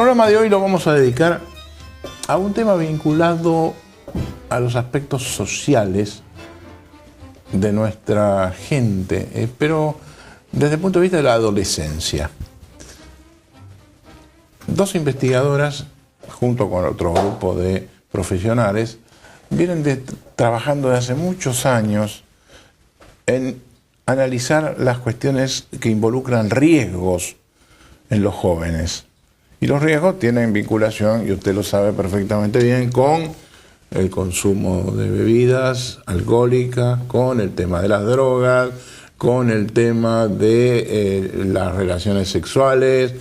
programa de hoy lo vamos a dedicar a un tema vinculado a los aspectos sociales de nuestra gente, pero desde el punto de vista de la adolescencia. Dos investigadoras, junto con otro grupo de profesionales, vienen trabajando desde hace muchos años en analizar las cuestiones que involucran riesgos en los jóvenes. Y los riesgos tienen vinculación, y usted lo sabe perfectamente bien, con el consumo de bebidas alcohólicas, con el tema de las drogas, con el tema de las relaciones sexuales,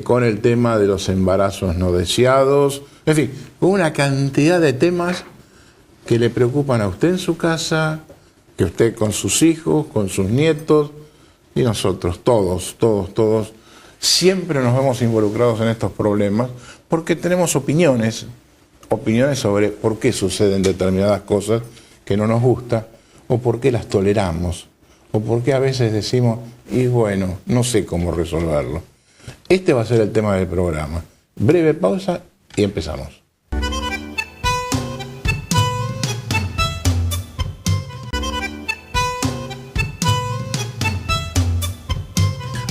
con el tema de los embarazos no deseados, en fin, con una cantidad de temas que le preocupan a usted en su casa, que usted con sus hijos, con sus nietos, y nosotros, todos, siempre nos vemos involucrados en estos problemas porque tenemos opiniones sobre por qué suceden determinadas cosas que no nos gustan, o por qué las toleramos, o por qué a veces decimos, y bueno, no sé cómo resolverlo. Este va a ser el tema del programa. Breve pausa y empezamos.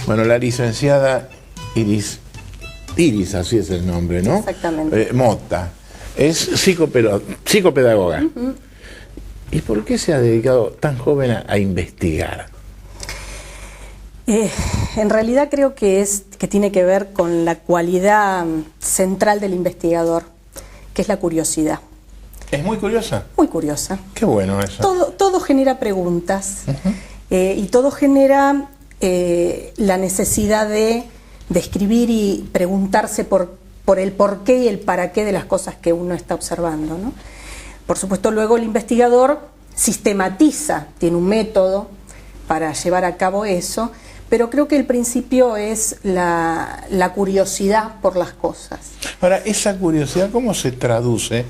Bueno, la licenciada Iris, así es el nombre, ¿no? Exactamente. Mota, es psicopedagoga. Uh-huh. ¿Y por qué se ha dedicado tan joven a investigar? En realidad creo que tiene que ver con la cualidad central del investigador, que es la curiosidad. ¿Es muy curiosa? Muy curiosa. Qué bueno eso. Todo genera preguntas. Uh-huh. Y todo genera la necesidad de escribir y preguntarse por el porqué y el para qué de las cosas que uno está observando, ¿no? Por supuesto, luego el investigador sistematiza, tiene un método para llevar a cabo eso, pero creo que el principio es la curiosidad por las cosas. Ahora, esa curiosidad, ¿cómo se traduce?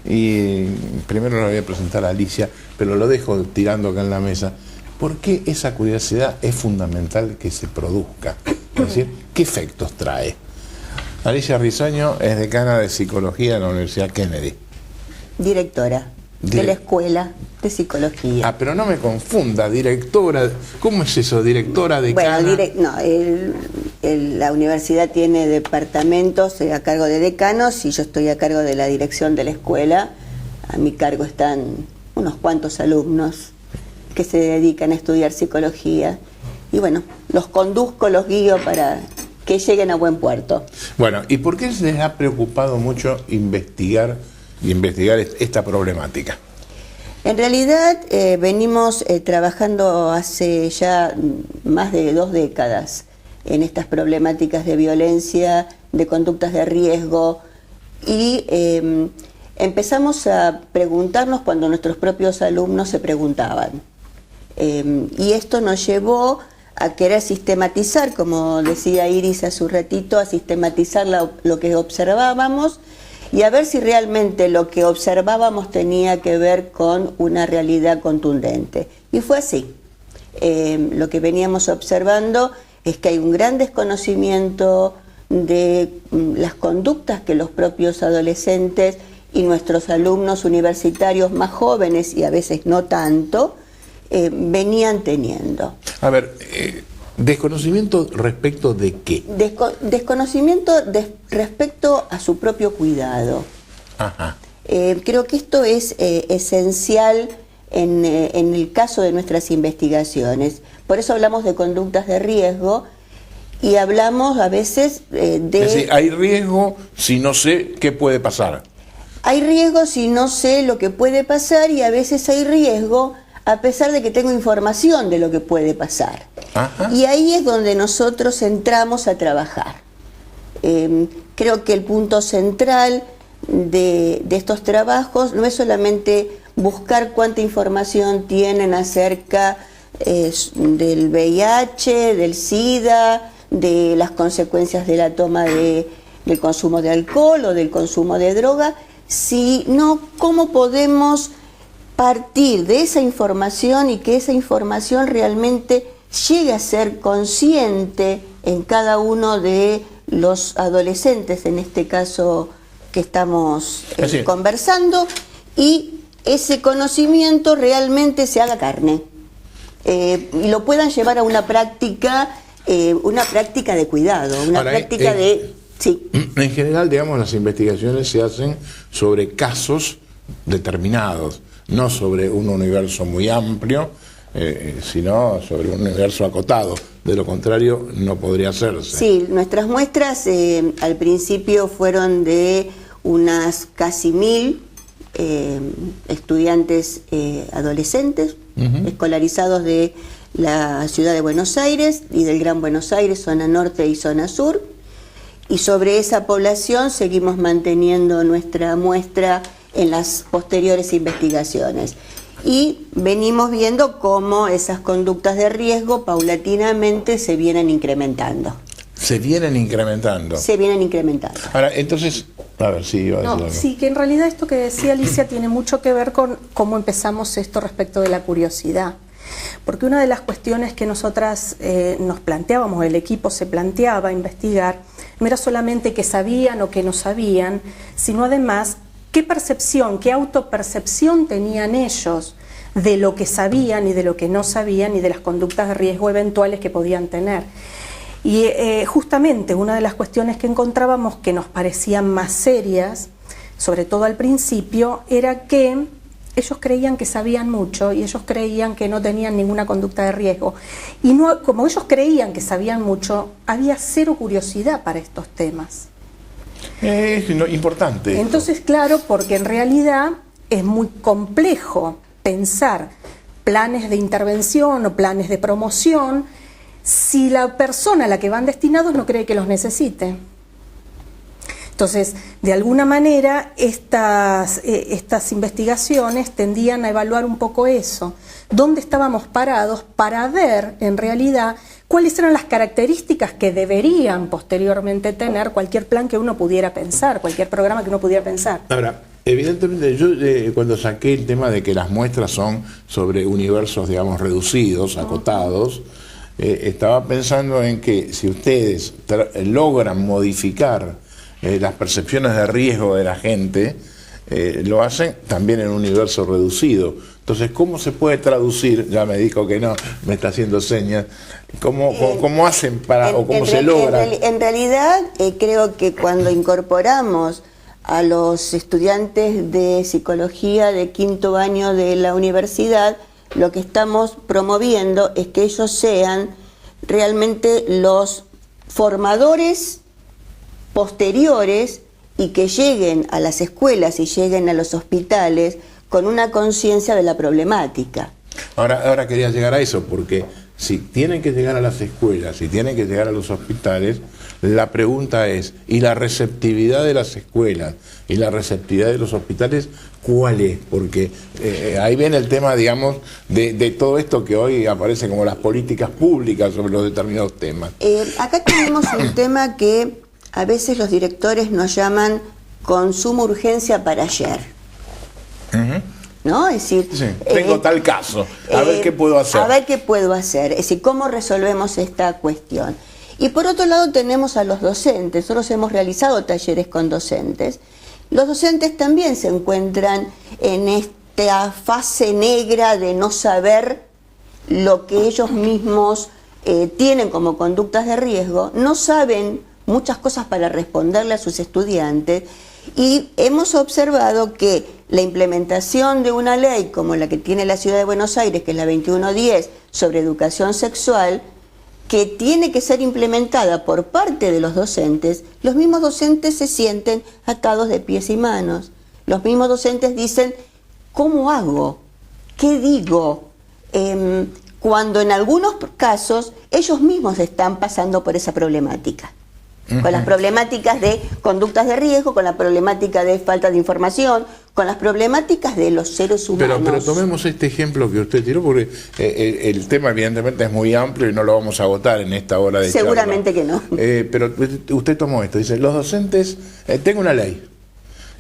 Y primero lo voy a presentar a Alicia, pero lo dejo tirando acá en la mesa. ¿Por qué esa curiosidad es fundamental que se produzca? Es decir, ¿qué efectos trae? Alicia Risueño es decana de Psicología de la Universidad Kennedy. Directora de la Escuela de Psicología. Ah, pero no me confunda, directora, ¿cómo es eso? ¿Directora, decana? Bueno, la universidad tiene departamentos a cargo de decanos y yo estoy a cargo de la dirección de la escuela. A mi cargo están unos cuantos alumnos que se dedican a estudiar psicología y bueno, los conduzco, los guío para que lleguen a buen puerto. Bueno, ¿y por qué les ha preocupado mucho investigar esta problemática? En realidad venimos trabajando hace ya más de 2 décadas en estas problemáticas de violencia, de conductas de riesgo y empezamos a preguntarnos cuando nuestros propios alumnos se preguntaban. Y esto nos llevó a querer sistematizar, como decía Iris hace un ratito, a sistematizar lo que observábamos y a ver si realmente lo que observábamos tenía que ver con una realidad contundente. Y fue así. Lo que veníamos observando es que hay un gran desconocimiento de las conductas que los propios adolescentes y nuestros alumnos universitarios más jóvenes, y a veces no tanto, venían teniendo. A ver, ¿desconocimiento respecto de qué? Desconocimiento respecto a su propio cuidado. Ajá. Creo que esto es esencial en el caso de nuestras investigaciones. Por eso hablamos de conductas de riesgo y hablamos a veces de... Es decir, hay riesgo si no sé qué puede pasar. Hay riesgo si no sé lo que puede pasar y a veces hay riesgo a pesar de que tengo información de lo que puede pasar. Ajá. Y ahí es donde nosotros entramos a trabajar. Creo que el punto central de estos trabajos no es solamente buscar cuánta información tienen acerca del VIH, del SIDA, de las consecuencias de la toma del consumo de alcohol o del consumo de droga, sino cómo podemos partir de esa información y que esa información realmente llegue a ser consciente en cada uno de los adolescentes, en este caso que estamos conversando, y ese conocimiento realmente se haga carne y lo puedan llevar a una práctica de cuidado, una práctica de... Sí. En general, digamos, las investigaciones se hacen sobre casos determinados, no sobre un universo muy amplio, sino sobre un universo acotado. De lo contrario, no podría hacerse. Sí, nuestras muestras al principio fueron de unas casi 1000 estudiantes adolescentes, escolarizados de la ciudad de Buenos Aires y del Gran Buenos Aires, zona norte y zona sur. Y sobre esa población seguimos manteniendo nuestra muestra en las posteriores investigaciones. Y venimos viendo cómo esas conductas de riesgo paulatinamente se vienen incrementando. ¿Se vienen incrementando? Se vienen incrementando. Ahora, entonces, a ver, sí, iba a decir algo. Sí, que en realidad esto que decía Alicia tiene mucho que ver con cómo empezamos esto respecto de la curiosidad. Porque una de las cuestiones que nosotras nos planteábamos, el equipo se planteaba investigar, no era solamente que sabían o que no sabían, sino además qué percepción, qué autopercepción tenían ellos de lo que sabían y de lo que no sabían y de las conductas de riesgo eventuales que podían tener. Y justamente una de las cuestiones que encontrábamos que nos parecían más serias, sobre todo al principio, era que ellos creían que sabían mucho y ellos creían que no tenían ninguna conducta de riesgo. Y no, como ellos creían que sabían mucho, había cero curiosidad para estos temas. Es importante. Entonces, claro, porque en realidad es muy complejo pensar planes de intervención o planes de promoción si la persona a la que van destinados no cree que los necesite. Entonces, de alguna manera, estas investigaciones tendían a evaluar un poco eso, dónde estábamos parados para ver, en realidad, cuáles eran las características que deberían posteriormente tener cualquier plan que uno pudiera pensar, cualquier programa que uno pudiera pensar. Ahora, evidentemente, yo cuando saqué el tema de que las muestras son sobre universos, digamos, reducidos, acotados, estaba pensando en que si ustedes logran modificar las percepciones de riesgo de la gente, lo hacen también en un universo reducido. Entonces, ¿cómo se puede traducir? Ya me dijo que no, me está haciendo señas. ¿Cómo hacen para, o cómo se logra? En realidad, creo que cuando incorporamos a los estudiantes de psicología de 5º año de la universidad, lo que estamos promoviendo es que ellos sean realmente los formadores posteriores y que lleguen a las escuelas y lleguen a los hospitales con una conciencia de la problemática. Ahora quería llegar a eso, porque si tienen que llegar a las escuelas, si tienen que llegar a los hospitales, la pregunta es, ¿y la receptividad de las escuelas y la receptividad de los hospitales cuál es? Porque ahí viene el tema, digamos, de todo esto que hoy aparece como las políticas públicas sobre los determinados temas. Acá tenemos un tema que a veces los directores nos llaman consumo urgencia para ayer. ¿No? Es decir, sí, tengo tal caso, a ver qué puedo hacer. A ver qué puedo hacer, es decir, cómo resolvemos esta cuestión. Y por otro lado tenemos a los docentes, nosotros hemos realizado talleres con docentes. Los docentes también se encuentran en esta fase negra de no saber lo que ellos mismos tienen como conductas de riesgo, no saben muchas cosas para responderle a sus estudiantes. Y hemos observado que la implementación de una ley como la que tiene la Ciudad de Buenos Aires, que es la 2110, sobre educación sexual, que tiene que ser implementada por parte de los docentes, los mismos docentes se sienten atados de pies y manos. Los mismos docentes dicen, ¿cómo hago? ¿Qué digo? Cuando en algunos casos ellos mismos están pasando por esa problemática. Con las problemáticas de conductas de riesgo, con la problemática de falta de información, con las problemáticas de los seres humanos. Pero tomemos este ejemplo que usted tiró, porque el tema evidentemente es muy amplio y no lo vamos a agotar en esta hora de Seguramente charla. Que no. Pero usted tomó esto, dice, los docentes, tengo una ley.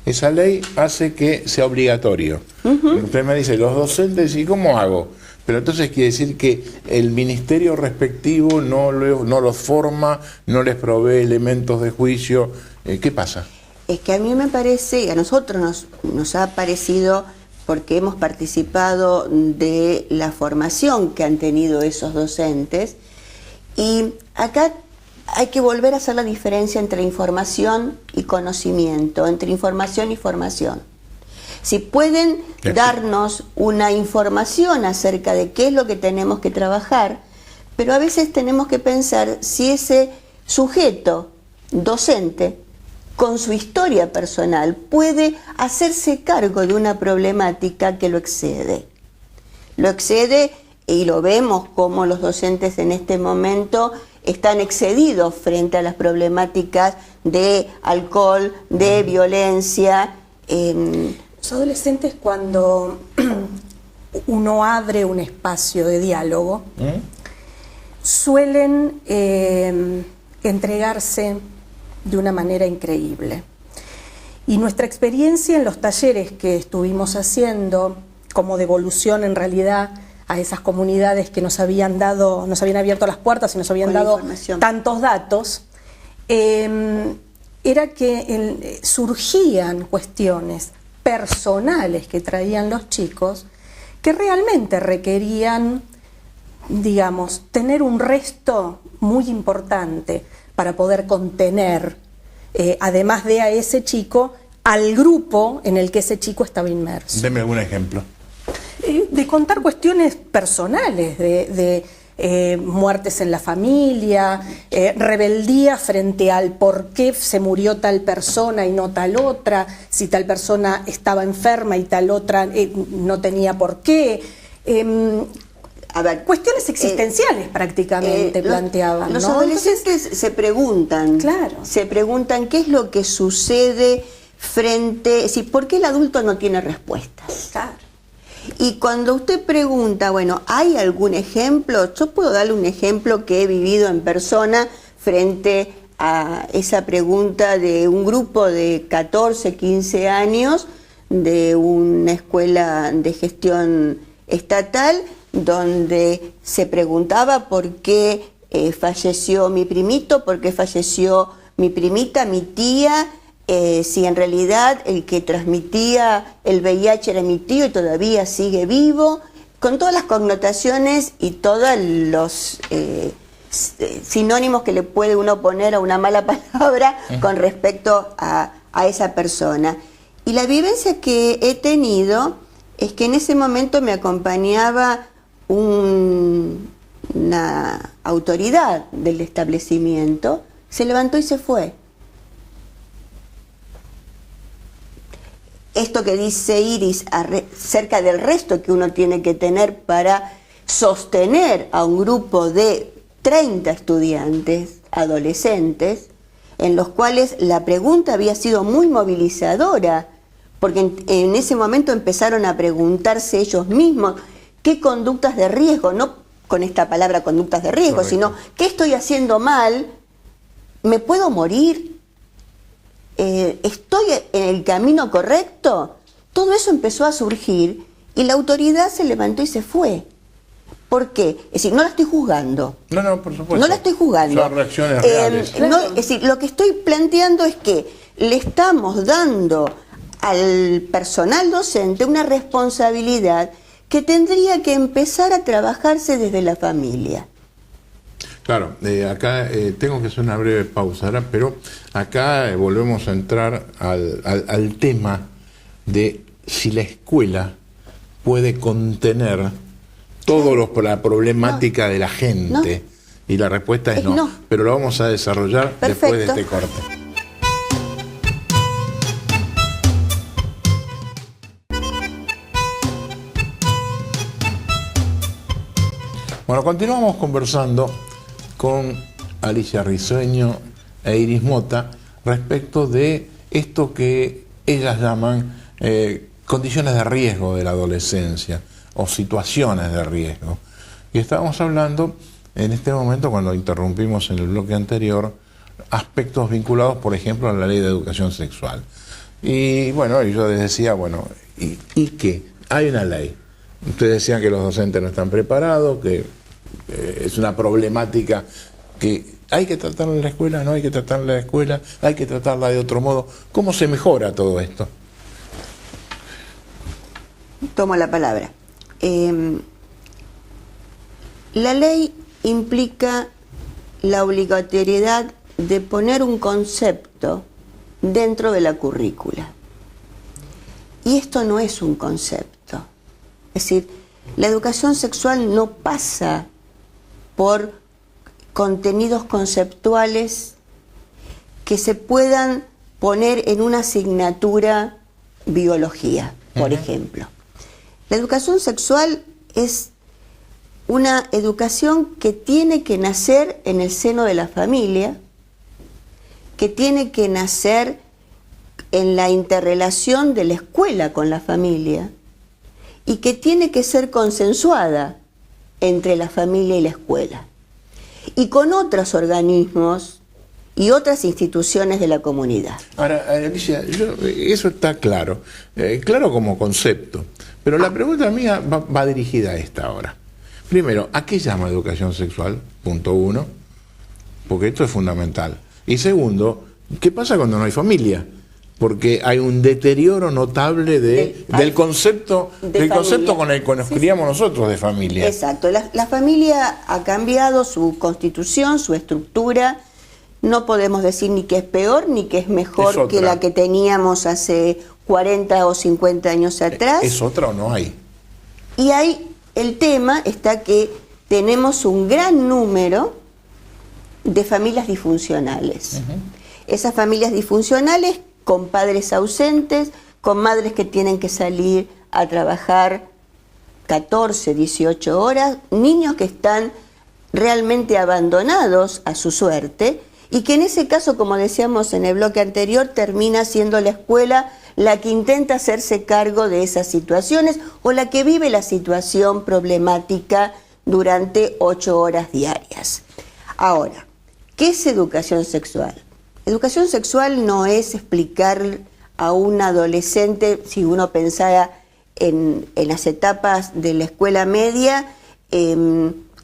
Esa ley hace que sea obligatorio. Usted me dice, los docentes, ¿y cómo hago? Pero entonces quiere decir que el ministerio respectivo no los forma, no les provee elementos de juicio. ¿Qué pasa? Es que a mí me parece, a nosotros nos ha parecido, porque hemos participado de la formación que han tenido esos docentes, y acá hay que volver a hacer la diferencia entre información y conocimiento, entre información y formación. Si pueden darnos una información acerca de qué es lo que tenemos que trabajar, pero a veces tenemos que pensar si ese sujeto docente, con su historia personal, puede hacerse cargo de una problemática que lo excede. Lo excede, y lo vemos como los docentes en este momento están excedidos frente a las problemáticas de alcohol, de violencia. Los adolescentes, cuando uno abre un espacio de diálogo, suelen entregarse de una manera increíble. Y nuestra experiencia en los talleres que estuvimos haciendo, como devolución en realidad a esas comunidades que nos habían abierto las puertas y nos habían dado tantos datos, era que surgían cuestiones personales que traían los chicos que realmente requerían, digamos, tener un resto muy importante para poder contener, además de a ese chico, al grupo en el que ese chico estaba inmerso. Deme algún ejemplo. De contar cuestiones personales, de muertes en la familia, rebeldía frente al por qué se murió tal persona y no tal otra, si tal persona estaba enferma y tal otra no tenía por qué. A ver, cuestiones existenciales prácticamente planteaban. Los ¿no? adolescentes Entonces, se preguntan, claro, se preguntan qué es lo que sucede frente, si por qué el adulto no tiene respuestas. Claro. Y cuando usted pregunta, bueno, ¿hay algún ejemplo? Yo puedo darle un ejemplo que he vivido en persona frente a esa pregunta de un grupo de 14, 15 años de una escuela de gestión estatal, donde se preguntaba por qué falleció mi primito, por qué falleció mi primita, mi tía, si en realidad el que transmitía el VIH era mi tío y todavía sigue vivo, con todas las connotaciones y todos los sinónimos que le puede uno poner a una mala palabra con respecto a esa persona. Y la vivencia que he tenido es que en ese momento me acompañaba una autoridad del establecimiento, se levantó y se fue. Esto que dice Iris acerca del resto que uno tiene que tener para sostener a un grupo de 30 estudiantes, adolescentes, en los cuales la pregunta había sido muy movilizadora, porque en ese momento empezaron a preguntarse ellos mismos qué conductas de riesgo, no con esta palabra conductas de riesgo, correcto, sino qué estoy haciendo mal, me puedo morir, estoy en el camino correcto. Todo eso empezó a surgir y la autoridad se levantó y se fue. ¿Por qué? Es decir, no la estoy juzgando. No, por supuesto. No la estoy juzgando. Son reacciones reales. No, es decir, lo que estoy planteando es que le estamos dando al personal docente una responsabilidad que tendría que empezar a trabajarse desde la familia. Claro, acá tengo que hacer una breve pausa ahora, pero acá volvemos a entrar al tema de si la escuela puede contener toda la problemática de la gente. No. Y la respuesta es no. Pero lo vamos a desarrollar después de este corte. Bueno, continuamos conversando con Alicia Risueño e Iris Mota respecto de esto que ellas llaman condiciones de riesgo de la adolescencia o situaciones de riesgo. Y estábamos hablando en este momento, cuando interrumpimos en el bloque anterior, aspectos vinculados, por ejemplo, a la ley de educación sexual. Y bueno, yo les decía, bueno, ¿y qué? Hay una ley. Ustedes decían que los docentes no están preparados, que es una problemática que hay que tratarla en la escuela, no hay que tratarla en la escuela, hay que tratarla de otro modo. ¿Cómo se mejora todo esto? Tomo la palabra. La ley implica la obligatoriedad de poner un concepto dentro de la currícula. Y esto no es un concepto. Es decir, la educación sexual no pasa por contenidos conceptuales que se puedan poner en una asignatura biología, por ejemplo. La educación sexual es una educación que tiene que nacer en el seno de la familia, que tiene que nacer en la interrelación de la escuela con la familia y que tiene que ser consensuada entre la familia y la escuela y con otros organismos y otras instituciones de la comunidad. Ahora, Alicia, eso está claro, claro como concepto, pero la pregunta mía va dirigida a esta ahora. Primero, ¿a qué llama educación sexual? Punto uno, porque esto es fundamental. Y segundo, ¿qué pasa cuando no hay familia? Porque hay un deterioro notable del concepto con el que nos criamos nosotros de familia. Exacto, la familia ha cambiado su constitución, su estructura. No podemos decir ni que es peor ni que es mejor que la que teníamos hace 40 o 50 años atrás. ¿Es otra o no hay? Y ahí el tema está que tenemos un gran número de familias disfuncionales. Esas familias disfuncionales con padres ausentes, con madres que tienen que salir a trabajar 14, 18 horas, niños que están realmente abandonados a su suerte y que en ese caso, como decíamos en el bloque anterior, termina siendo la escuela la que intenta hacerse cargo de esas situaciones o la que vive la situación problemática durante 8 horas diarias. Ahora, ¿qué es educación sexual? Educación sexual no es explicar a un adolescente, si uno pensara en las etapas de la escuela media,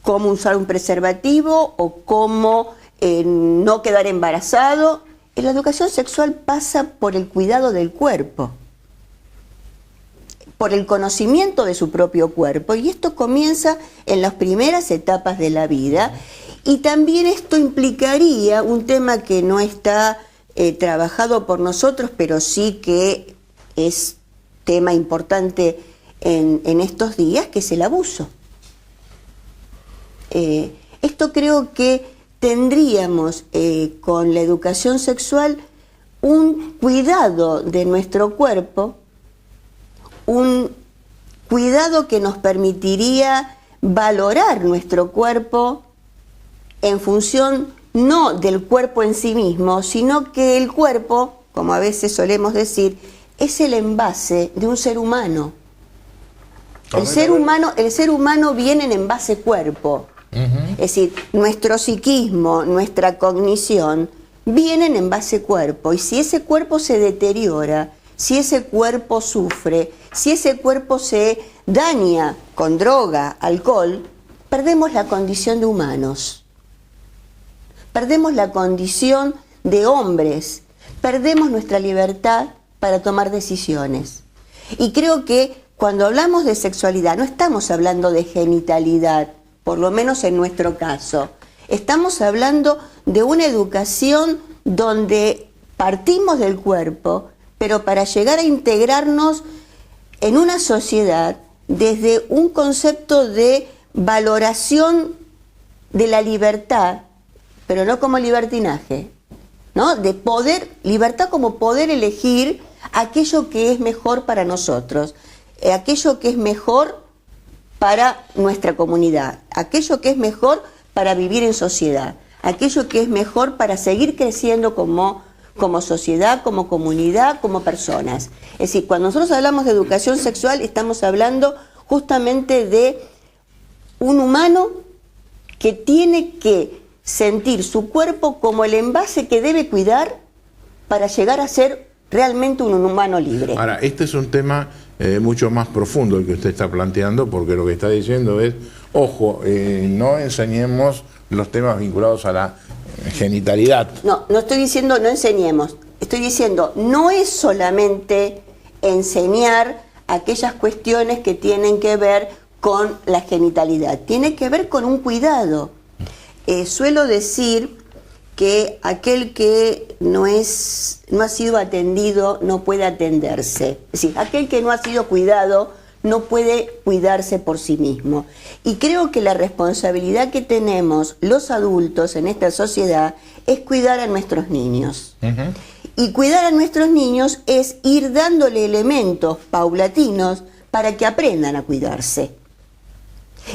cómo usar un preservativo o cómo no quedar embarazado. La educación sexual pasa por el cuidado del cuerpo, por el conocimiento de su propio cuerpo, y esto comienza en las primeras etapas de la vida. Y también esto implicaría un tema que no está trabajado por nosotros, pero sí que es tema importante en estos días, que es el abuso. Esto creo que tendríamos con la educación sexual un cuidado de nuestro cuerpo, un cuidado que nos permitiría valorar nuestro cuerpo en función no del cuerpo en sí mismo, sino que el cuerpo, como a veces solemos decir, es el envase de un ser humano. El ser humano viene en envase cuerpo. Es decir, nuestro psiquismo, nuestra cognición, vienen en base cuerpo. Y si ese cuerpo se deteriora, si ese cuerpo sufre, si ese cuerpo se daña con droga, alcohol, perdemos la condición de humanos. Perdemos la condición de hombres. Perdemos nuestra libertad para tomar decisiones. Y creo que cuando hablamos de sexualidad no estamos hablando de genitalidad, por lo menos en nuestro caso. Estamos hablando de una educación donde partimos del cuerpo, pero para llegar a integrarnos en una sociedad desde un concepto de valoración de la libertad, pero no como libertinaje, ¿no? De poder, libertad como poder elegir aquello que es mejor para nosotros, aquello que es mejor para nuestra comunidad, aquello que es mejor para vivir en sociedad, aquello que es mejor para seguir creciendo como sociedad, como comunidad, como personas. Es decir, cuando nosotros hablamos de educación sexual, estamos hablando justamente de un humano que tiene que sentir su cuerpo como el envase que debe cuidar para llegar a ser realmente un humano libre. Ahora, este es un tema mucho más profundo el que usted está planteando, porque lo que está diciendo es, ojo, no enseñemos los temas vinculados a la genitalidad. No, no estoy diciendo no enseñemos, estoy diciendo no es solamente enseñar aquellas cuestiones que tienen que ver con la genitalidad, tiene que ver con un cuidado. Suelo decir que aquel que no ha sido atendido no puede atenderse. Es decir, aquel que no ha sido cuidado no puede cuidarse por sí mismo. Y creo que la responsabilidad que tenemos los adultos en esta sociedad es cuidar a nuestros niños. Y cuidar a nuestros niños es ir dándole elementos paulatinos para que aprendan a cuidarse.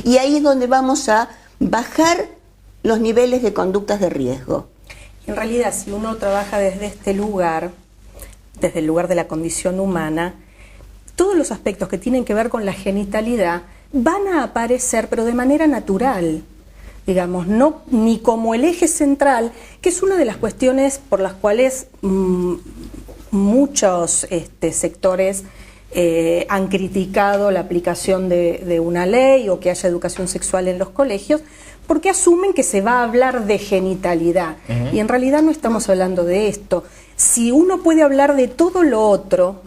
Y ahí es donde vamos a bajar los niveles de conductas de riesgo. En realidad, si uno trabaja desde este lugar, desde el lugar de la condición humana, todos los aspectos que tienen que ver con la genitalidad van a aparecer, pero de manera natural, digamos, no ni como el eje central, que es una de las cuestiones por las cuales muchos sectores han criticado la aplicación de una ley o que haya educación sexual en los colegios, porque asumen que se va a hablar de genitalidad. Y en realidad no estamos hablando de esto. Si uno puede hablar de todo lo otro,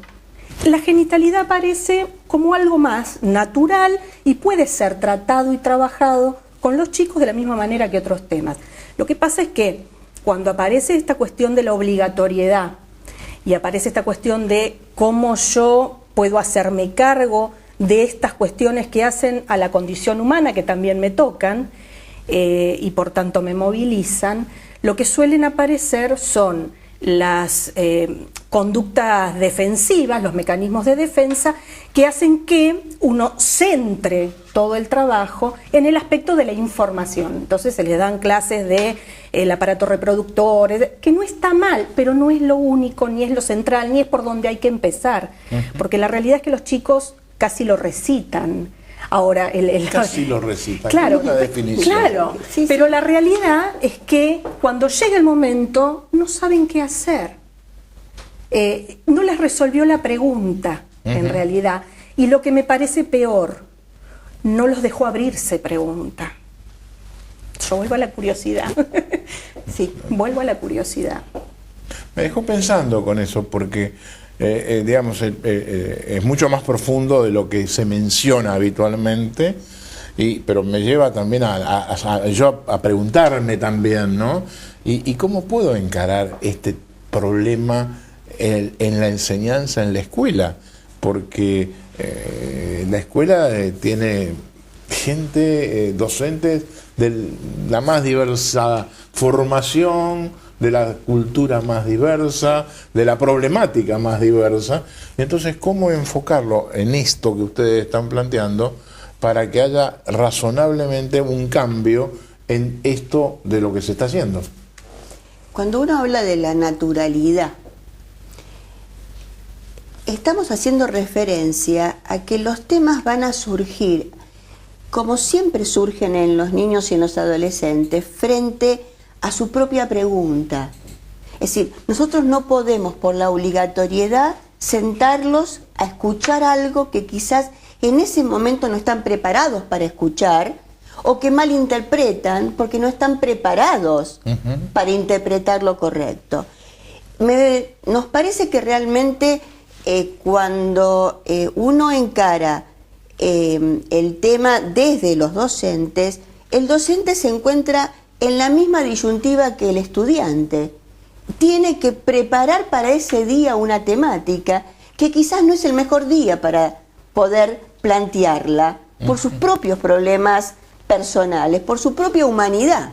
la genitalidad aparece como algo más natural y puede ser tratado y trabajado con los chicos de la misma manera que otros temas. Lo que pasa es que cuando aparece esta cuestión de la obligatoriedad y aparece esta cuestión de cómo yo puedo hacerme cargo de estas cuestiones que hacen a la condición humana, que también me tocan, y por tanto me movilizan, lo que suelen aparecer son las conductas defensivas, los mecanismos de defensa que hacen que uno centre todo el trabajo en el aspecto de la información. Entonces se les dan clases de el aparato reproductor, que no está mal, pero no es lo único, ni es lo central, ni es por donde hay que empezar, porque la realidad es que los chicos casi lo recitan. Ahora, casi lo recitan. Claro, la definición. Claro, sí, pero la realidad es que cuando llega el momento no saben qué hacer. No les resolvió la pregunta, en realidad. Y lo que me parece peor, no los dejó abrirse pregunta. Yo vuelvo a la curiosidad. Sí, vuelvo a la curiosidad. Me dejó pensando con eso, porque digamos, es mucho más profundo de lo que se menciona habitualmente, pero me lleva también a preguntarme también, ¿no? ¿Y cómo puedo encarar este problema en la enseñanza en la escuela? Porque la escuela tiene gente, docentes de la más diversa formación, de la cultura más diversa, de la problemática más diversa. Entonces, ¿cómo enfocarlo en esto que ustedes están planteando para que haya razonablemente un cambio en esto de lo que se está haciendo? Cuando uno habla de la naturalidad, estamos haciendo referencia a que los temas van a surgir, como siempre surgen en los niños y en los adolescentes, frente a su propia pregunta. Es decir, nosotros no podemos por la obligatoriedad sentarlos a escuchar algo que quizás en ese momento no están preparados para escuchar, o que malinterpretan porque no están preparados para interpretar lo correcto. Nos parece que realmente cuando uno encara el tema desde los docentes, el docente se encuentra en la misma disyuntiva que el estudiante. Tiene que preparar para ese día una temática que quizás no es el mejor día para poder plantearla por sus propios problemas personales, por su propia humanidad.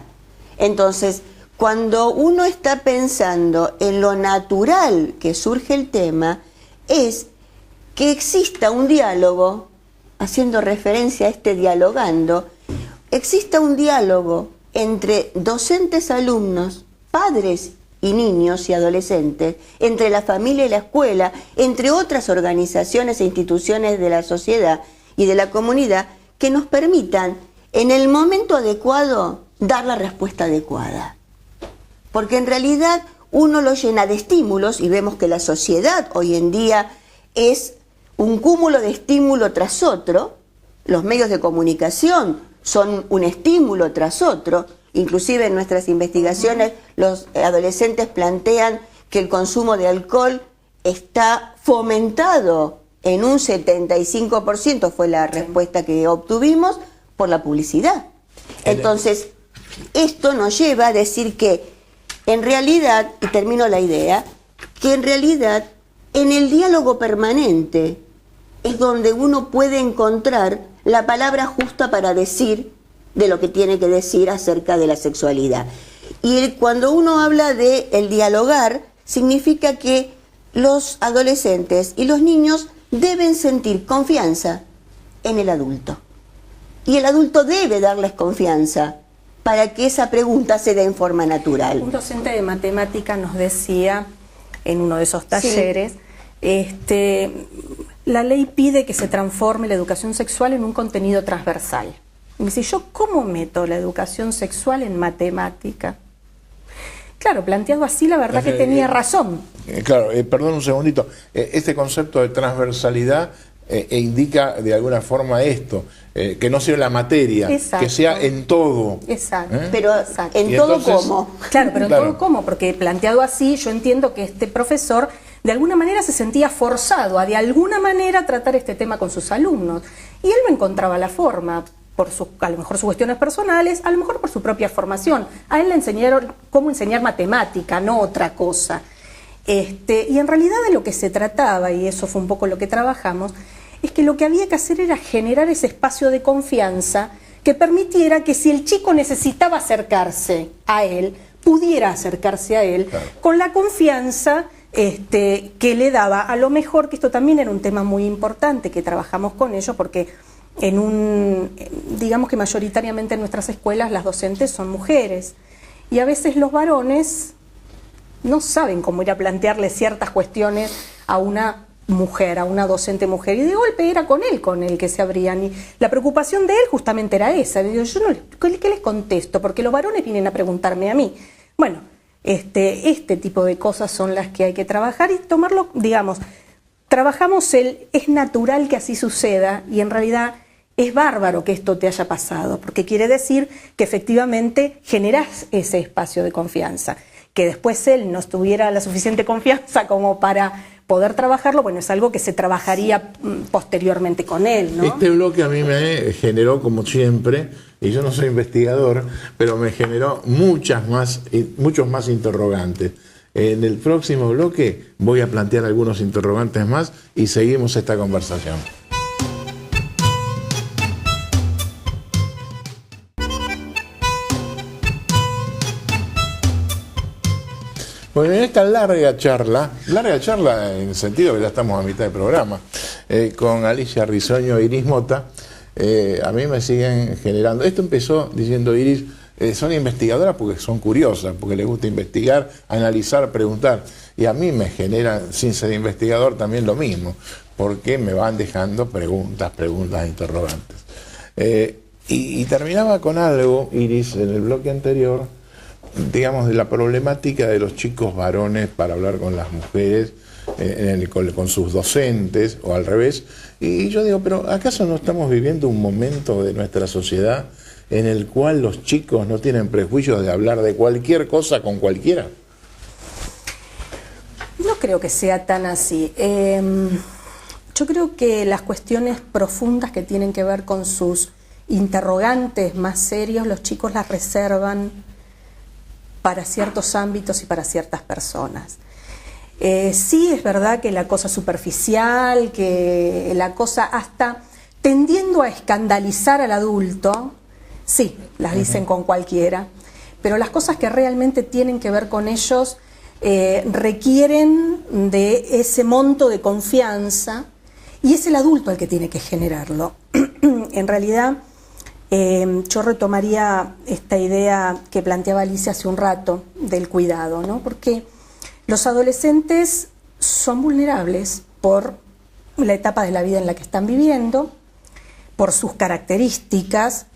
Entonces, cuando uno está pensando en lo natural que surge el tema, es que exista un diálogo, haciendo referencia a este dialogando, exista un diálogo entre docentes, alumnos, padres y niños y adolescentes, entre la familia y la escuela, entre otras organizaciones e instituciones de la sociedad y de la comunidad, que nos permitan, en el momento adecuado, dar la respuesta adecuada. Porque en realidad uno lo llena de estímulos, y vemos que la sociedad hoy en día es un cúmulo de estímulo tras otro. Los medios de comunicación son un estímulo tras otro. Inclusive en nuestras investigaciones los adolescentes plantean que el consumo de alcohol está fomentado en un 75%, fue la respuesta que obtuvimos, por la publicidad. Entonces, esto nos lleva a decir que en realidad, y termino la idea, que en realidad en el diálogo permanente es donde uno puede encontrar la palabra justa para decir de lo que tiene que decir acerca de la sexualidad. Y cuando uno habla de el dialogar, significa que los adolescentes y los niños deben sentir confianza en el adulto. Y el adulto debe darles confianza para que esa pregunta se dé en forma natural. Un docente de matemática nos decía en uno de esos talleres, la ley pide que se transforme la educación sexual en un contenido transversal. Y me dice, ¿yo cómo meto la educación sexual en matemática? Claro, planteado así, la verdad que tenía razón. Claro, perdón un segundito. Este concepto de transversalidad indica de alguna forma esto, que no sea la materia, exacto, que sea en todo. Exacto. Pero exacto. en Y todo entonces, cómo. Claro, pero claro, en todo cómo, porque planteado así, yo entiendo que este profesor de alguna manera se sentía forzado a de alguna manera tratar este tema con sus alumnos. Y él no encontraba la forma, por a lo mejor sus cuestiones personales, a lo mejor por su propia formación. A él le enseñaron cómo enseñar matemática, no otra cosa. Y en realidad de lo que se trataba, y eso fue un poco lo que trabajamos, es que lo que había que hacer era generar ese espacio de confianza que permitiera que si el chico necesitaba acercarse a él, pudiera acercarse a él, claro, con la confianza que le daba. A lo mejor, que esto también era un tema muy importante que trabajamos con ellos, porque digamos que mayoritariamente en nuestras escuelas las docentes son mujeres, y a veces los varones no saben cómo ir a plantearle ciertas cuestiones a una mujer, a una docente mujer, y de golpe era con él que se abrían, y la preocupación de él justamente era esa. Digo, yo no, ¿qué les contesto? Porque los varones vienen a preguntarme a mí. Bueno, este tipo de cosas son las que hay que trabajar y tomarlo, digamos, trabajamos es natural que así suceda, y en realidad es bárbaro que esto te haya pasado, porque quiere decir que efectivamente generás ese espacio de confianza. Que después él no tuviera la suficiente confianza como para poder trabajarlo, bueno, es algo que se trabajaría posteriormente con él, ¿no? Este bloque a mí me generó, como siempre, y yo no soy investigador, pero me generó muchos más interrogantes. En el próximo bloque voy a plantear algunos interrogantes más y seguimos esta conversación. Bueno, en esta larga charla en el sentido que ya estamos a mitad del programa, con Alicia Risueño e Iris Mota, a mí me siguen generando. Esto empezó diciendo Iris, son investigadoras porque son curiosas, porque les gusta investigar, analizar, preguntar. Y a mí me genera, sin ser investigador, también lo mismo, porque me van dejando preguntas, interrogantes. Y terminaba con algo, Iris, en el bloque anterior, digamos, de la problemática de los chicos varones para hablar con las mujeres, con sus docentes, o al revés. Y yo digo, pero ¿acaso no estamos viviendo un momento de nuestra sociedad en el cual los chicos no tienen prejuicios de hablar de cualquier cosa con cualquiera? No creo que sea tan así. Yo creo que las cuestiones profundas que tienen que ver con sus interrogantes más serios, los chicos las reservan para ciertos ámbitos y para ciertas personas. Sí es verdad que la cosa superficial, que la cosa hasta tendiendo a escandalizar al adulto, sí, las dicen con cualquiera, pero las cosas que realmente tienen que ver con ellos requieren de ese monto de confianza, y es el adulto el que tiene que generarlo. En realidad, yo retomaría esta idea que planteaba Alicia hace un rato del cuidado, ¿no? Porque los adolescentes son vulnerables por la etapa de la vida en la que están viviendo, por sus características,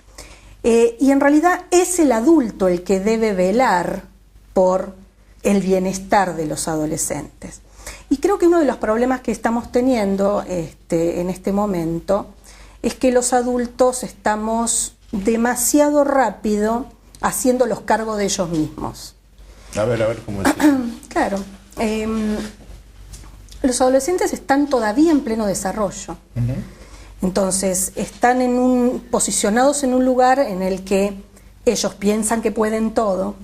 y en realidad es el adulto el que debe velar por el bienestar de los adolescentes. Y creo que uno de los problemas que estamos teniendo en este momento es que los adultos estamos demasiado rápido haciéndolos cargo de ellos mismos. A ver, ¿cómo es? Claro. Los adolescentes están todavía en pleno desarrollo. Entonces, están posicionados en un lugar en el que ellos piensan que pueden todo,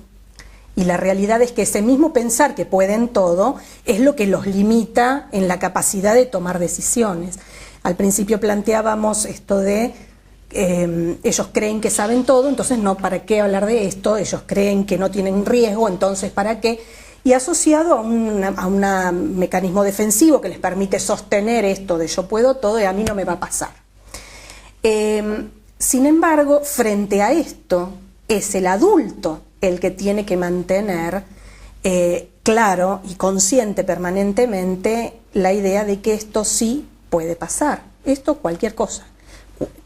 y la realidad es que ese mismo pensar que pueden todo es lo que los limita en la capacidad de tomar decisiones. Al principio planteábamos esto de ellos creen que saben todo, entonces no, ¿para qué hablar de esto? Ellos creen que no tienen riesgo, entonces ¿para qué? Y asociado a un mecanismo defensivo que les permite sostener esto de yo puedo todo y a mí no me va a pasar. Sin embargo, frente a esto, es el adulto el que tiene que mantener claro y consciente permanentemente la idea de que esto sí puede pasar. Esto, cualquier cosa.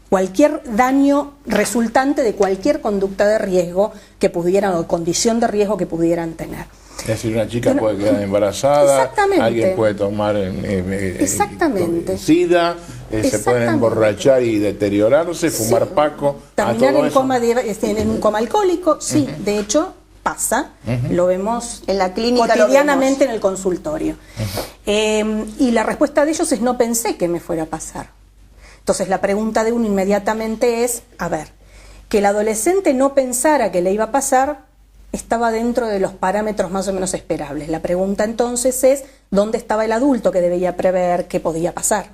Cualquier daño resultante de cualquier conducta de riesgo que pudieran, o condición de riesgo que pudieran tener. Es decir, una chica puede quedar embarazada, exactamente, alguien puede tomar exactamente, SIDA, se pueden emborrachar y deteriorarse, fumar paco, terminar en un coma alcohólico, sí, de hecho pasa, lo vemos en la clínica, cotidianamente en el consultorio. Y la respuesta de ellos es: no pensé que me fuera a pasar. Entonces la pregunta de uno inmediatamente es, a ver, que el adolescente no pensara que le iba a pasar estaba dentro de los parámetros más o menos esperables. La pregunta entonces es, ¿dónde estaba el adulto que debía prever qué podía pasar?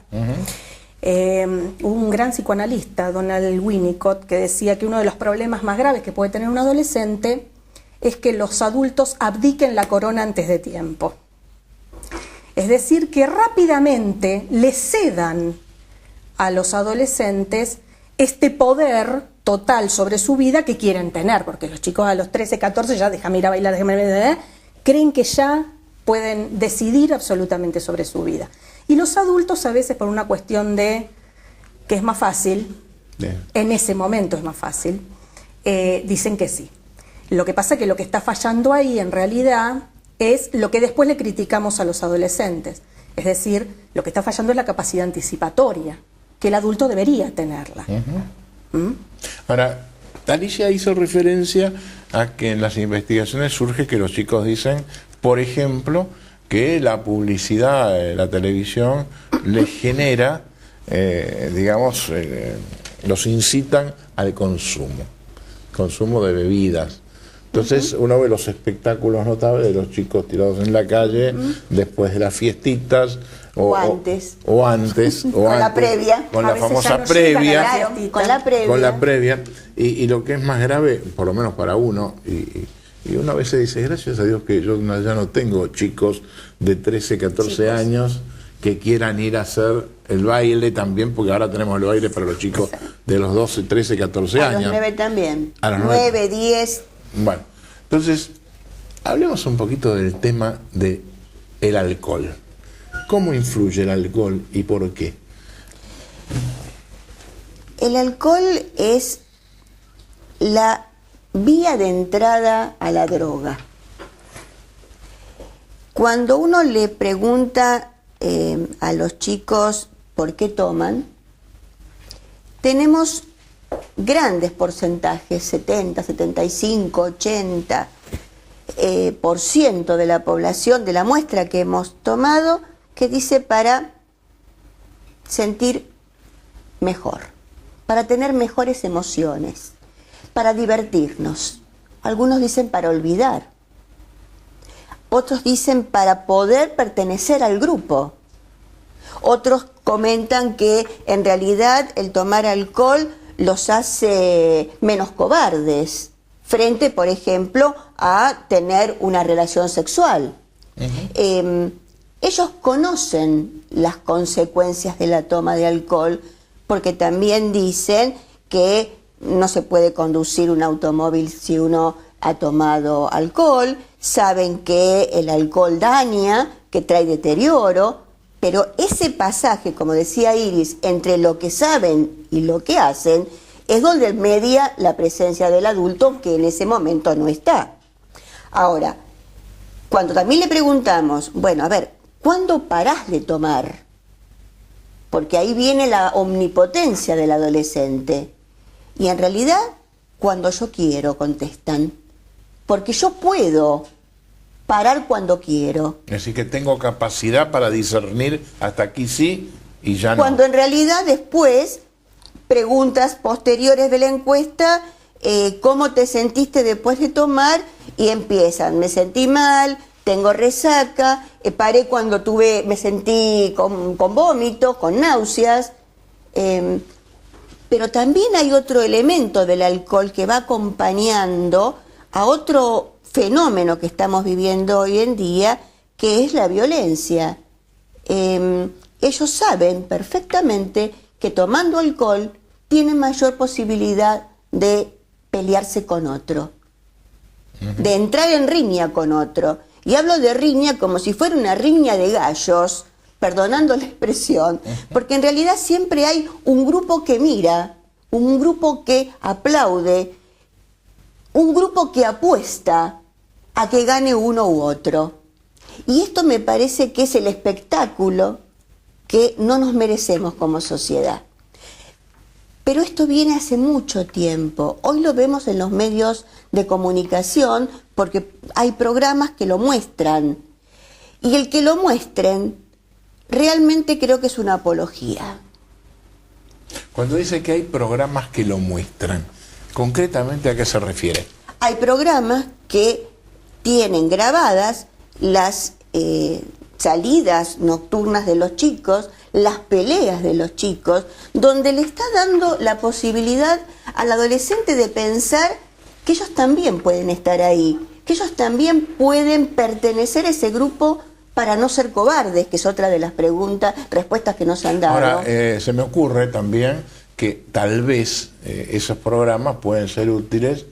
Hubo un gran psicoanalista, Donald Winnicott, que decía que uno de los problemas más graves que puede tener un adolescente es que los adultos abdiquen la corona antes de tiempo. Es decir, que rápidamente le cedan a los adolescentes este poder total sobre su vida que quieren tener, porque los chicos a los 13, 14 ya déjame ir a bailar, creen que ya pueden decidir absolutamente sobre su vida. Y los adultos a veces, por una cuestión de que es más fácil, en ese momento es más fácil, dicen que sí. Lo que pasa es que lo que está fallando ahí en realidad es lo que después le criticamos a los adolescentes. Es decir, lo que está fallando es la capacidad anticipatoria, que el adulto debería tenerla. Ahora, Alicia hizo referencia a que en las investigaciones surge que los chicos dicen, por ejemplo, que la publicidad, la televisión, les genera, los incitan al consumo de bebidas. Entonces uno ve los espectáculos notables de los chicos tirados en la calle después de las fiestitas o antes con la previa, con la famosa previa, con la previa. Y lo que es más grave, por lo menos para uno, y uno a veces dice, gracias a Dios que yo ya no tengo chicos de 13, 14 años que quieran ir a hacer el baile también, porque ahora tenemos el baile para los chicos de los 12, 13, 14 años. A los 9 también. A los 9, 10. Bueno, entonces, hablemos un poquito del tema del alcohol. ¿Cómo influye el alcohol y por qué? El alcohol es la vía de entrada a la droga. Cuando uno le pregunta a los chicos por qué toman, tenemos grandes porcentajes, 70, 75, 80 por ciento de la población, de la muestra que hemos tomado, que dice para sentir mejor, para tener mejores emociones, para divertirnos. Algunos dicen para olvidar, otros dicen para poder pertenecer al grupo, otros comentan que en realidad el tomar alcohol los hace menos cobardes frente, por ejemplo, a tener una relación sexual. Ellos conocen las consecuencias de la toma de alcohol porque también dicen que no se puede conducir un automóvil si uno ha tomado alcohol, saben que el alcohol daña, que trae deterioro, pero ese pasaje, como decía Iris, entre lo que saben y lo que hacen, es donde media la presencia del adulto que en ese momento no está. Ahora, cuando también le preguntamos, bueno, a ver, ¿cuándo parás de tomar? Porque ahí viene la omnipotencia del adolescente. Y en realidad, cuando yo quiero, contestan. Porque yo puedo parar cuando quiero. Es decir, que tengo capacidad para discernir hasta aquí sí y ya no. Cuando en realidad después, preguntas posteriores de la encuesta, ¿cómo te sentiste después de tomar? Y empiezan, me sentí mal, tengo resaca, paré cuando me sentí con vómitos, con náuseas. Pero también hay otro elemento del alcohol que va acompañando a otro fenómeno que estamos viviendo hoy en día, que es la violencia. Ellos saben perfectamente que tomando alcohol tienen mayor posibilidad de pelearse con otro, de entrar en riña con otro. Y hablo de riña como si fuera una riña de gallos, perdonando la expresión, porque en realidad siempre hay un grupo que mira, un grupo que aplaude, un grupo que apuesta a que gane uno u otro. Y esto me parece que es el espectáculo que no nos merecemos como sociedad. Pero esto viene hace mucho tiempo. Hoy lo vemos en los medios de comunicación porque hay programas que lo muestran. Y el que lo muestren realmente creo que es una apología. Cuando dice que hay programas que lo muestran, ¿concretamente a qué se refiere? Hay programas que tienen grabadas las salidas nocturnas de los chicos, las peleas de los chicos, donde le está dando la posibilidad al adolescente de pensar que ellos también pueden estar ahí, que ellos también pueden pertenecer a ese grupo para no ser cobardes, que es otra de las respuestas que nos han dado. Ahora, se me ocurre también que tal vez esos programas pueden ser útiles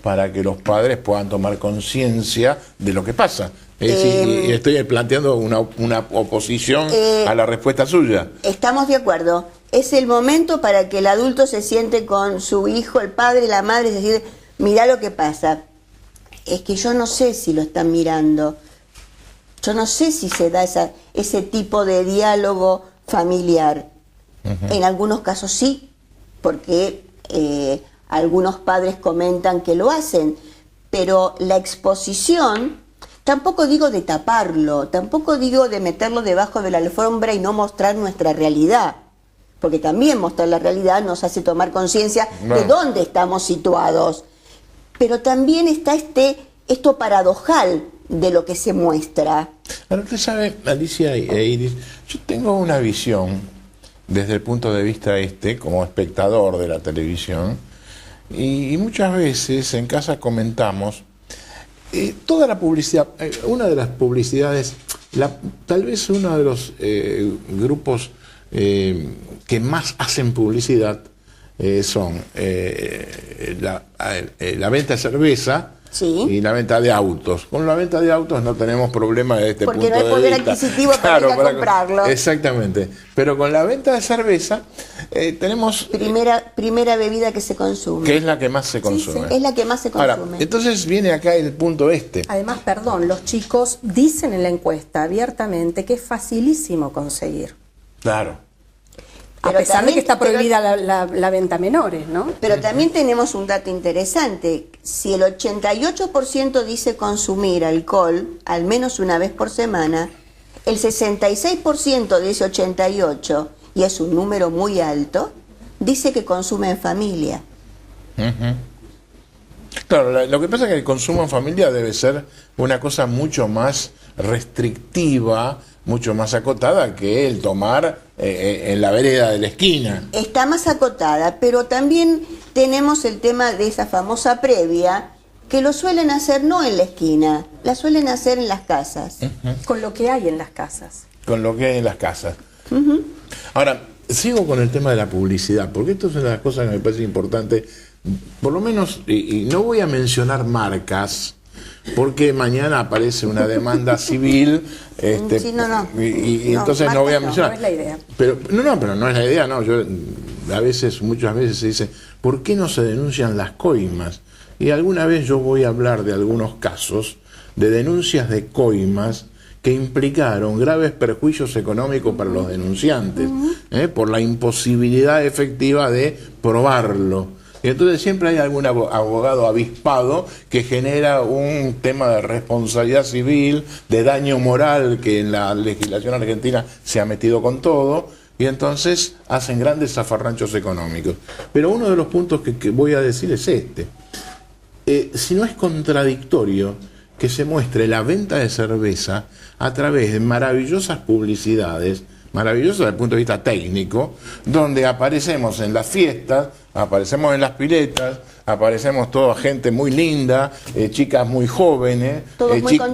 para que los padres puedan tomar conciencia de lo que pasa. Y estoy planteando una oposición a la respuesta suya. Estamos de acuerdo. Es el momento para que el adulto se siente con su hijo, el padre, la madre, es decir, mirá lo que pasa. Es que yo no sé si lo están mirando. Yo no sé si se da ese tipo de diálogo familiar. En algunos casos sí, porque algunos padres comentan que lo hacen, pero la exposición, tampoco digo de taparlo, tampoco digo de meterlo debajo de la alfombra y no mostrar nuestra realidad, porque también mostrar la realidad nos hace tomar conciencia de dónde estamos situados. Pero también está esto paradojal de lo que se muestra. Ahora, usted sabe, Alicia e Iris, yo tengo una visión desde el punto de vista como espectador de la televisión, y muchas veces en casa comentamos toda la publicidad, una de las publicidades, tal vez uno de los grupos que más hacen publicidad son la venta de cerveza. Sí. Y la venta de autos. Con la venta de autos no tenemos problema de este punto de vista. Porque no hay poder adquisitivo para ir a comprarlo. Exactamente. Pero con la venta de cerveza tenemos... Primera bebida que se consume. Que es la que más se consume. Sí, es la que más se consume. Ahora, entonces viene acá el punto Además, perdón, los chicos dicen en la encuesta abiertamente que es facilísimo conseguir. Claro. A pesar de que está prohibida la venta a menores, ¿no? Pero también tenemos un dato interesante. Si el 88% dice consumir alcohol al menos una vez por semana, el 66% de ese 88%, y es un número muy alto, dice que consume en familia. Claro, lo que pasa es que el consumo en familia debe ser una cosa mucho más restrictiva, mucho más acotada que el tomar en la vereda de la esquina. Está más acotada, pero también tenemos el tema de esa famosa previa, que lo suelen hacer no en la esquina, la suelen hacer en las casas. Con lo que hay en las casas. Con lo que hay en las casas. Ahora, sigo con el tema de la publicidad, porque esto es una de las cosas que me parece importante, por lo menos, y no voy a mencionar marcas, porque mañana aparece una demanda civil sí, y entonces no voy a mencionar. No es la idea. Pero no es la idea, no. Yo muchas veces se dice, ¿por qué no se denuncian las coimas? Y alguna vez yo voy a hablar de algunos casos de denuncias de coimas que implicaron graves perjuicios económicos para los denunciantes, por la imposibilidad efectiva de probarlo. Y entonces siempre hay algún abogado avispado que genera un tema de responsabilidad civil, de daño moral, que en la legislación argentina se ha metido con todo, y entonces hacen grandes zafarranchos económicos. Pero uno de los puntos que voy a decir es este. Si no es contradictorio que se muestre la venta de cerveza a través de maravillosas publicidades, maravillosas desde el punto de vista técnico, donde aparecemos en las fiestas, aparecemos en las piletas, aparecemos toda gente muy linda, chicas muy jóvenes,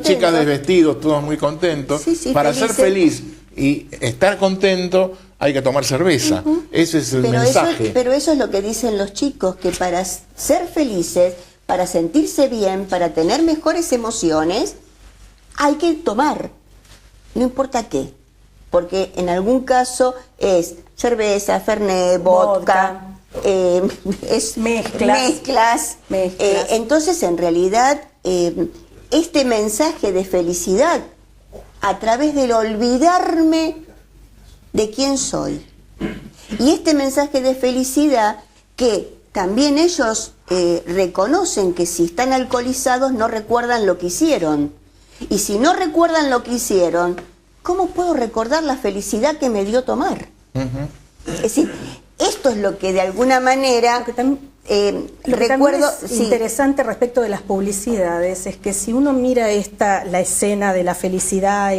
chicas desvestidos, todos muy contentos. Sí, para felices. ser feliz y estar contento hay que tomar cerveza. Ese es el mensaje. Pero eso es lo que dicen los chicos, que para ser felices, para sentirse bien, para tener mejores emociones, hay que tomar, no importa qué. Porque en algún caso es cerveza, fernet, vodka, es mezclas. Entonces, en realidad, este mensaje de felicidad, a través del olvidarme de quién soy, y este mensaje de felicidad que también ellos reconocen que si están alcoholizados no recuerdan lo que hicieron. Y si no recuerdan lo que hicieron, ¿cómo puedo recordar la felicidad que me dio tomar? Es decir, esto es lo que de alguna manera recuerdo. Es interesante respecto de las publicidades, es que si uno mira la escena de la felicidad,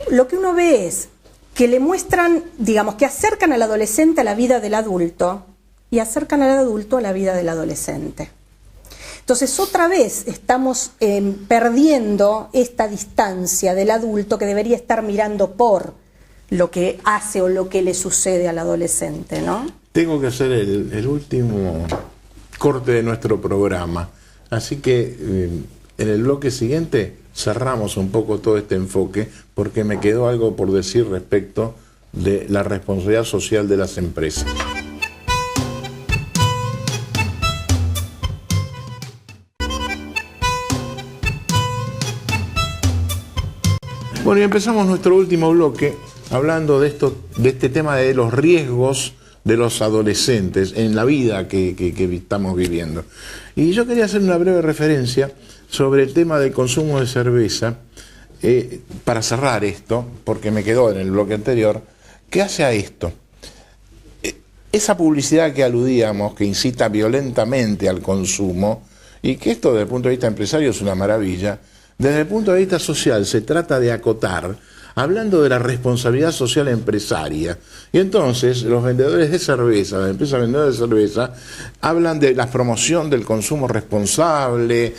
lo que uno ve es que le muestran, digamos, que acercan al adolescente a la vida del adulto y acercan al adulto a la vida del adolescente. Entonces, otra vez estamos perdiendo esta distancia del adulto que debería estar mirando por lo que hace o lo que le sucede al adolescente, ¿no? Tengo que hacer el último corte de nuestro programa, así que en el bloque siguiente cerramos un poco todo este enfoque, porque me quedó algo por decir respecto de la responsabilidad social de las empresas. Bueno, y empezamos nuestro último bloque hablando de este tema de los riesgos de los adolescentes en la vida que estamos viviendo. Y yo quería hacer una breve referencia sobre el tema del consumo de cerveza, para cerrar esto, porque me quedó en el bloque anterior. ¿Qué hace a esto? Esa publicidad que aludíamos, que incita violentamente al consumo, y que esto desde el punto de vista empresario es una maravilla, desde el punto de vista social se trata de acotar, hablando de la responsabilidad social empresaria. Y entonces los vendedores de cerveza, las empresas vendedoras de cerveza, hablan de la promoción del consumo responsable,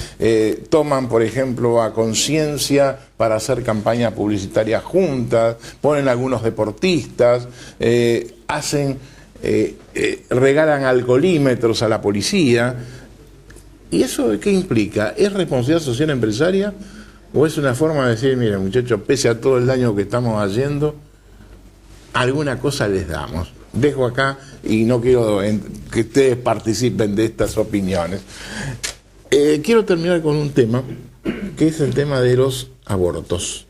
toman, por ejemplo, a conciencia para hacer campañas publicitarias juntas, ponen algunos deportistas, regalan alcoholímetros a la policía. ¿Y eso qué implica? ¿Es responsabilidad social empresaria? ¿O es una forma de decir, mira muchachos, pese a todo el daño que estamos haciendo, alguna cosa les damos? Dejo acá y no quiero que ustedes participen de estas opiniones. Quiero terminar con un tema, que es el tema de los abortos,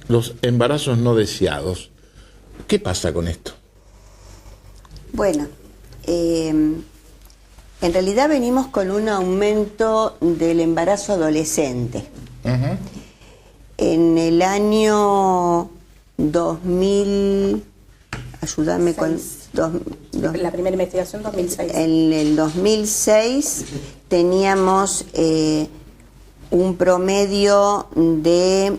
los embarazos no deseados. ¿Qué pasa con esto? Bueno, en realidad venimos con un aumento del embarazo adolescente. En el año 2000, ayúdame con... La primera investigación 2006. En el 2006 teníamos un promedio de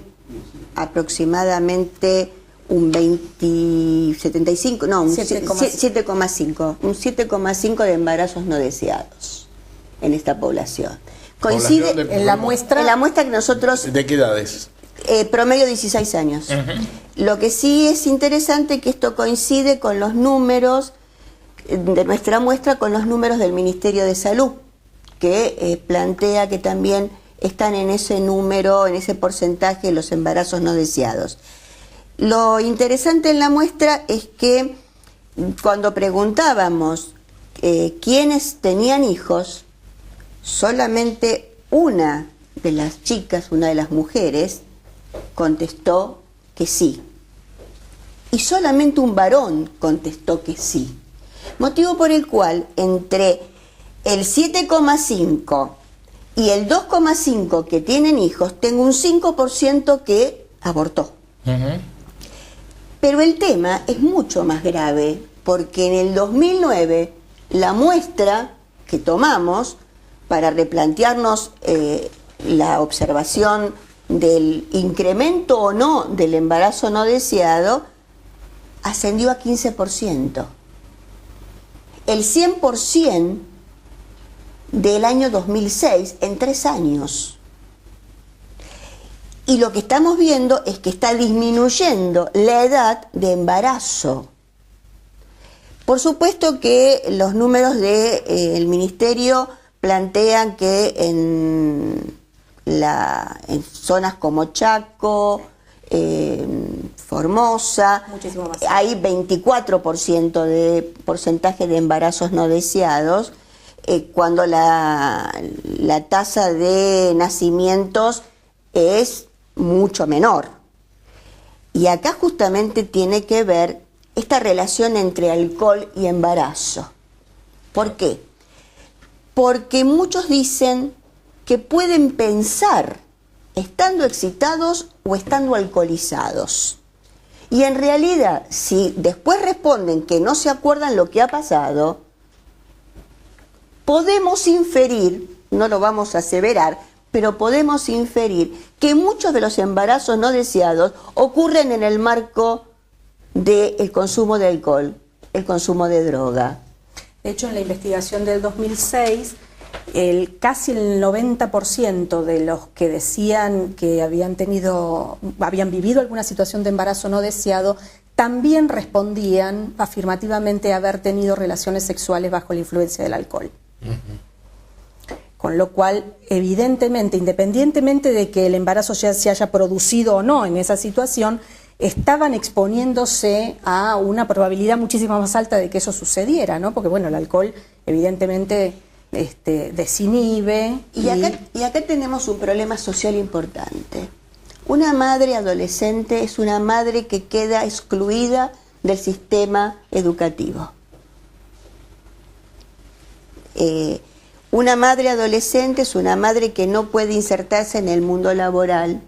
aproximadamente un 75, no, un 7,5, un 7,5 de embarazos no deseados en esta población. Coincide en la muestra que nosotros... ¿De qué edades? Promedio 16 años. Lo que sí es interesante que esto coincide con los números de nuestra muestra, con los números del Ministerio de Salud, que plantea que también están en ese número, en ese porcentaje los embarazos no deseados. Lo interesante en la muestra es que cuando preguntábamos quiénes tenían hijos, solamente una de las chicas, una de las mujeres, contestó que sí. Y solamente un varón contestó que sí. Motivo por el cual entre el 7,5 y el 2,5 que tienen hijos, tengo un 5% que abortó. Pero el tema es mucho más grave, porque en el 2009 la muestra que tomamos para replantearnos la observación del incremento o no del embarazo no deseado ascendió a 15%. El 100% del año 2006 en 3 años. Y lo que estamos viendo es que está disminuyendo la edad de embarazo. Por supuesto que los números del Ministerio plantean que en zonas como Chaco, Formosa, hay 24% de porcentaje de embarazos no deseados, cuando la tasa de nacimientos es mucho menor. Y acá justamente tiene que ver esta relación entre alcohol y embarazo. ¿Por qué? Porque muchos dicen que pueden pensar estando excitados o estando alcoholizados. Y en realidad, si después responden que no se acuerdan lo que ha pasado, podemos inferir, no lo vamos a aseverar, pero podemos inferir que muchos de los embarazos no deseados ocurren en el marco del consumo de alcohol, el consumo de droga. De hecho, en la investigación del 2006, casi el 90% de los que decían que habían vivido alguna situación de embarazo no deseado, también respondían afirmativamente a haber tenido relaciones sexuales bajo la influencia del alcohol. Con lo cual, evidentemente, independientemente de que el embarazo ya se haya producido o no en esa situación, estaban exponiéndose a una probabilidad muchísimo más alta de que eso sucediera, ¿no? Porque, bueno, el alcohol evidentemente desinhibe. Y acá tenemos un problema social importante. Una madre adolescente es una madre que queda excluida del sistema educativo. Una madre adolescente es una madre que no puede insertarse en el mundo laboral.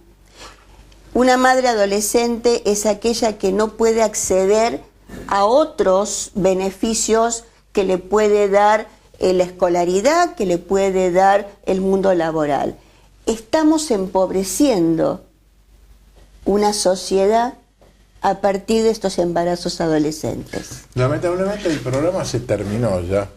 Una madre adolescente es aquella que no puede acceder a otros beneficios que le puede dar la escolaridad, que le puede dar el mundo laboral. Estamos empobreciendo una sociedad a partir de estos embarazos adolescentes. Lamentablemente el programa se terminó ya,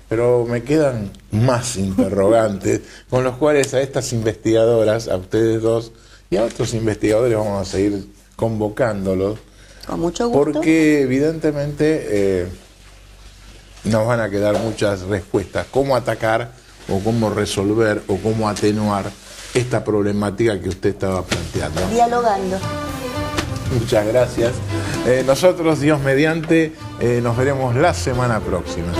pero me quedan más interrogantes con los cuales a estas investigadoras, a ustedes dos y a otros investigadores vamos a seguir convocándolos. Con mucho gusto. Porque evidentemente nos van a quedar muchas respuestas. Cómo atacar o cómo resolver o cómo atenuar esta problemática que usted estaba planteando. Dialogando. Muchas gracias. Nosotros, Dios mediante, nos veremos la semana próxima.